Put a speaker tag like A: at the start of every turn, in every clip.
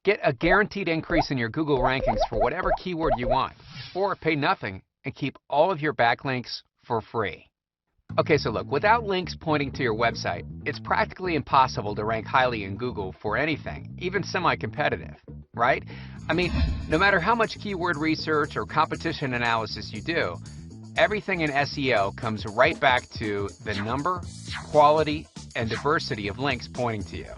A: Get a guaranteed increase in your Google rankings for whatever keyword you want, or pay nothing and keep all of your backlinks for free. Okay, so look, without links pointing to your website, it's practically impossible to rank highly in Google for anything, even semi-competitive, right? I mean, no matter how much keyword research or competition analysis you do, everything in SEO comes right back to the number, quality, and diversity of links pointing to you.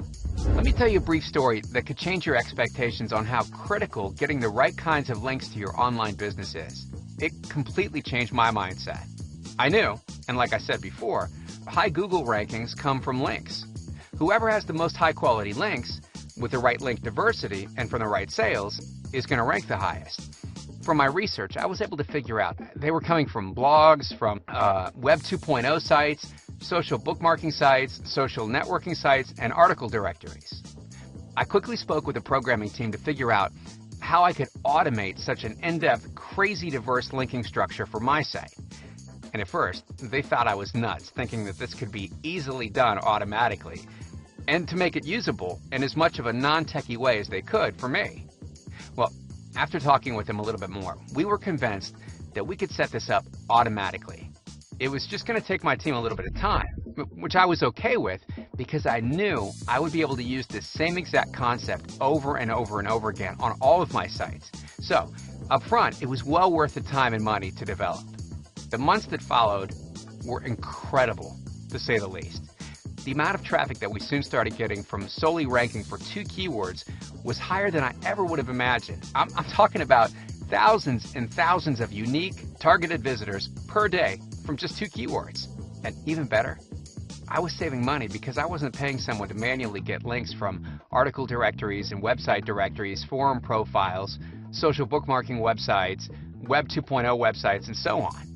A: Let me tell you a brief story that could change your expectations on how critical getting the right kinds of links to your online business is. It completely changed my mindset. I knew, and like I said before, high Google rankings come from links. Whoever has the most high quality links with the right link diversity and from the right sales is going to rank the highest. From my research, I was able to figure out they were coming from blogs, from Web 2.0 sites, social bookmarking sites, social networking sites, and article directories. I quickly spoke with the programming team to figure out how I could automate such an in-depth, crazy diverse linking structure for my site. And at first, they thought I was nuts, thinking that this could be easily done automatically, and to make it usable in as much of a non-techie way as they could for me. Well, after talking with them a little bit more, we were convinced that we could set this up automatically. It was just going to take my team a little bit of time, which I was okay with because I knew I would be able to use this same exact concept over and over and over again on all of my sites. So, up front, it was well worth the time and money to develop. The months that followed were incredible, to say the least. The amount of traffic that we soon started getting from solely ranking for 2 keywords was higher than I ever would have imagined. I'm talking about thousands and thousands of unique, targeted visitors per day from just 2 keywords. And even better, I was saving money because I wasn't paying someone to manually get links from article directories and website directories, forum profiles, social bookmarking websites, Web 2.0 websites, and so on.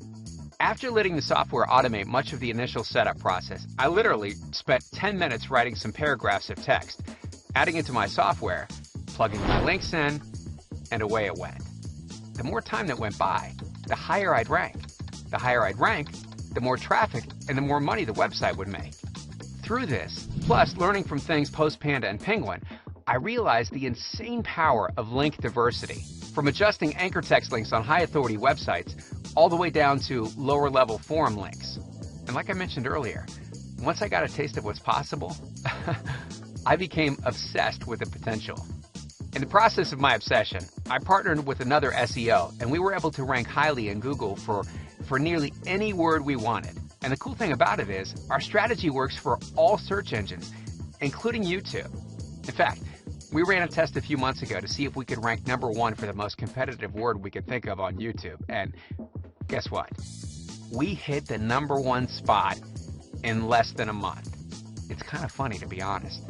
A: After letting the software automate much of the initial setup process, I literally spent 10 minutes writing some paragraphs of text, adding it to my software, plugging my links in, and away it went. The more time that went by, the higher I'd rank. The higher I'd rank, the more traffic and the more money the website would make. Through this, plus learning from things post-Panda and Penguin, I realized the insane power of link diversity, from adjusting anchor text links on high authority websites all the way down to lower level forum links. And like I mentioned earlier, once I got a taste of what's possible, I became obsessed with the potential. In the process of my obsession, I partnered with another SEO, and we were able to rank highly in Google for nearly any word we wanted. And the cool thing about it is, our strategy works for all search engines, including YouTube. In fact, we ran a test a few months ago to see if we could rank #1 for the most competitive word we could think of on YouTube. And guess what? We hit the #1 spot in less than a month. It's kind of funny, to be honest.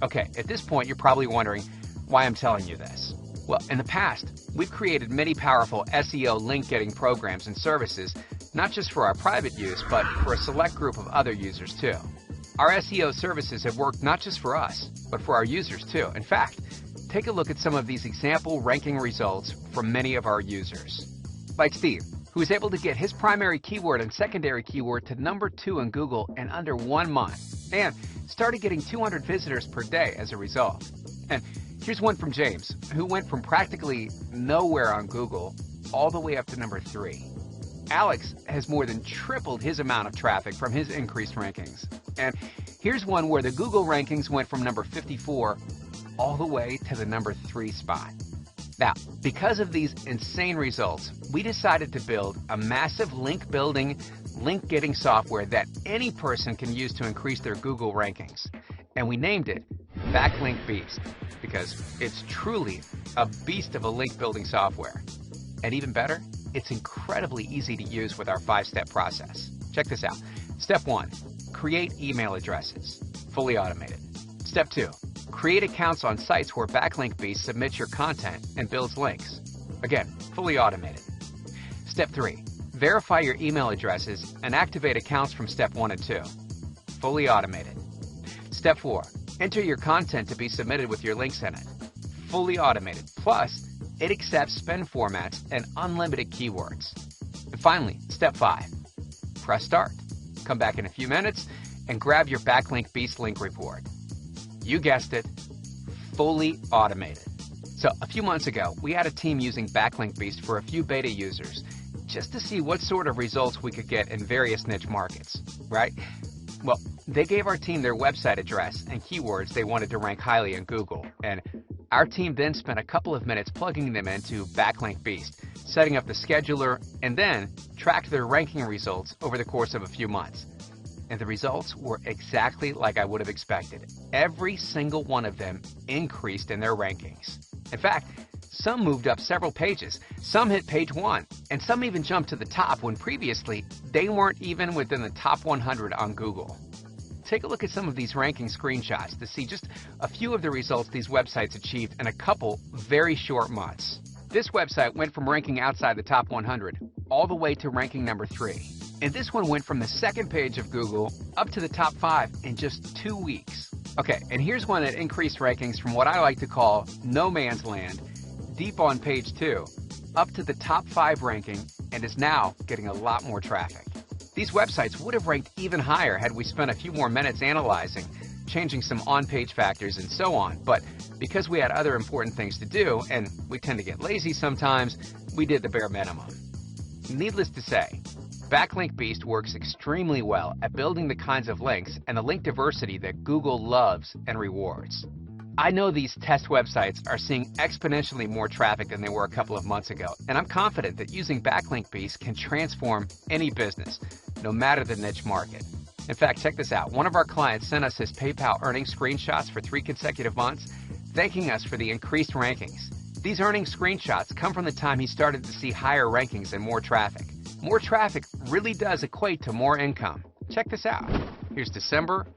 A: Okay, at this point, you're probably wondering why I'm telling you this. Well, in the past, we've created many powerful SEO link-getting programs and services, not just for our private use, but for a select group of other users too. Our SEO services have worked not just for us, but for our users too. In fact, take a look at some of these example ranking results from many of our users. Like Steve, who was able to get his primary keyword and secondary keyword to #2 in Google in under 1 month, and started getting 200 visitors per day as a result. And here's one from James, who went from practically nowhere on Google all the way up to #3. Alex has more than tripled his amount of traffic from his increased rankings. And here's one where the Google rankings went from number 54 all the way to the #3 spot. Now, because of these insane results, we decided to build a massive link building, link getting software that any person can use to increase their Google rankings. And we named it Backlink Beast because it's truly a beast of a link building software. And even better, it's incredibly easy to use with our 5-step process. Check this out. Step 1, create email addresses, fully automated. Step 2, create accounts on sites where Backlink Beast submits your content and builds links. Again, fully automated. Step 3, verify your email addresses and activate accounts from step 1 and 2. Fully automated. Step 4, enter your content to be submitted with your links in it. Fully automated. Plus, it accepts spend formats and unlimited keywords. And finally, step 5, press start. Come back in a few minutes and grab your Backlink Beast link report. You guessed it, fully automated. So a few months ago, we had a team using Backlink Beast for a few beta users just to see what sort of results we could get in various niche markets, right? Well, they gave our team their website address and keywords they wanted to rank highly in Google, and our team then spent a couple of minutes plugging them into Backlink Beast, setting up the scheduler, and then tracked their ranking results over the course of a few months. And the results were exactly like I would have expected. Every single one of them increased in their rankings. In fact, some moved up several pages, some hit page 1, and some even jumped to the top when previously they weren't even within the top 100 on Google. Take a look at some of these ranking screenshots to see just a few of the results these websites achieved in a couple very short months. This website went from ranking outside the top 100 all the way to ranking number 3. And this one went from the second page of Google up to the top 5 in just 2 weeks. Okay, and here's one that increased rankings from what I like to call no man's land, deep on page 2, up to the top 5 ranking, and is now getting a lot more traffic. These websites would have ranked even higher had we spent a few more minutes analyzing, changing some on-page factors and so on, but because we had other important things to do, and we tend to get lazy sometimes, we did the bare minimum. Needless to say, Backlink Beast works extremely well at building the kinds of links and the link diversity that Google loves and rewards. I know these test websites are seeing exponentially more traffic than they were a couple of months ago, and I'm confident that using Backlink Beast can transform any business, no matter the niche market. In fact, check this out. One of our clients sent us his PayPal earnings screenshots for 3 consecutive months, thanking us for the increased rankings. These earnings screenshots come from the time he started to see higher rankings and more traffic. More traffic really does equate to more income. Check this out. Here's December,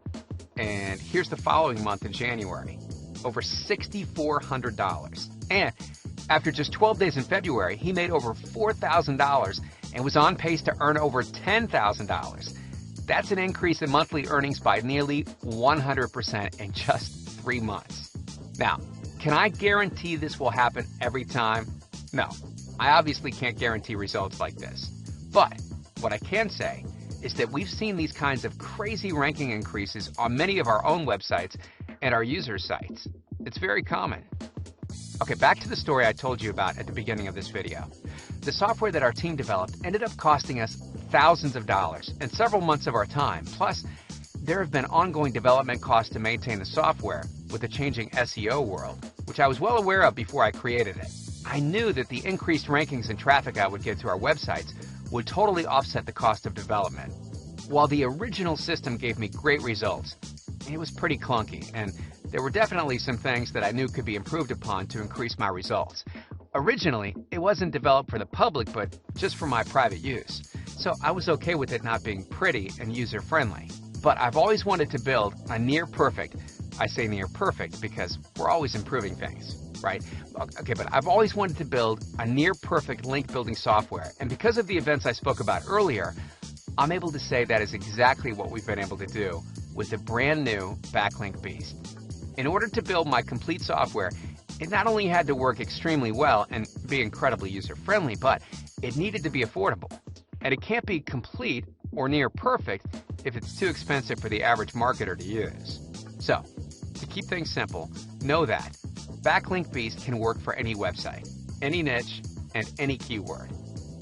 A: and here's the following month in January. Over $6,400. And after just 12 days in February, he made over $4,000 and was on pace to earn over $10,000. That's an increase in monthly earnings by nearly 100% in just 3 months. Now, can I guarantee this will happen every time? No, I obviously can't guarantee results like this. But what I can say is that we've seen these kinds of crazy ranking increases on many of our own websites and our users' sites. It's very common. Okay, back to the story I told you about at the beginning of this video. The software that our team developed ended up costing us thousands of dollars and several months of our time. Plus, there have been ongoing development costs to maintain the software with the changing SEO world, which I was well aware of before I created it. I knew that the increased rankings and traffic I would get to our websites would totally offset the cost of development. While the original system gave me great results, it was pretty clunky, and there were definitely some things that I knew could be improved upon to increase my results. Originally, it wasn't developed for the public, but just for my private use. So I was okay with it not being pretty and user-friendly. But I've always wanted to build a near-perfect, I say near-perfect because we're always improving things, right? Okay, but I've always wanted to build a near-perfect link-building software, and because of the events I spoke about earlier, I'm able to say that is exactly what we've been able to do with the brand new Backlink Beast. In order to build my complete software, it not only had to work extremely well and be incredibly user-friendly, but it needed to be affordable. And it can't be complete or near perfect if it's too expensive for the average marketer to use. So, to keep things simple, know that Backlink Beast can work for any website, any niche, and any keyword.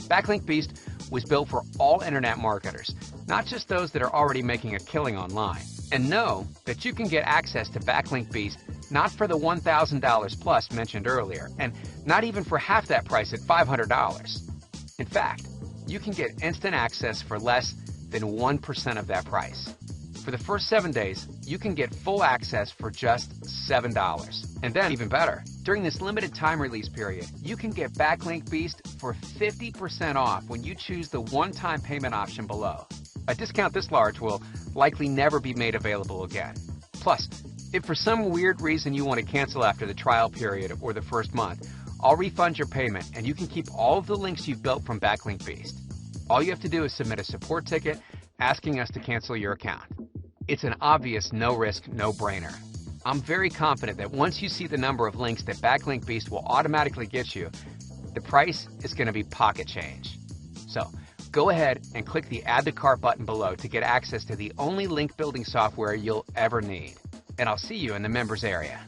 A: Backlink Beast was built for all internet marketers, not just those that are already making a killing online. And know that you can get access to Backlink Beast not for the $1,000 plus mentioned earlier, and not even for half that price at $500. In fact, you can get instant access for less than 1% of that price. For the first 7 days, you can get full access for just $7. And then, even better, during this limited time release period, you can get Backlink Beast for 50% off when you choose the one-time payment option below. A discount this large will likely never be made available again. Plus, if for some weird reason you want to cancel after the trial period or the first month, I'll refund your payment and you can keep all of the links you've built from Backlink Beast. All you have to do is submit a support ticket asking us to cancel your account. It's an obvious no-risk, no-brainer. I'm very confident that once you see the number of links that Backlink Beast will automatically get you, the price is going to be pocket change. So, go ahead and click the Add to Cart button below to get access to the only link building software you'll ever need. And I'll see you in the members area.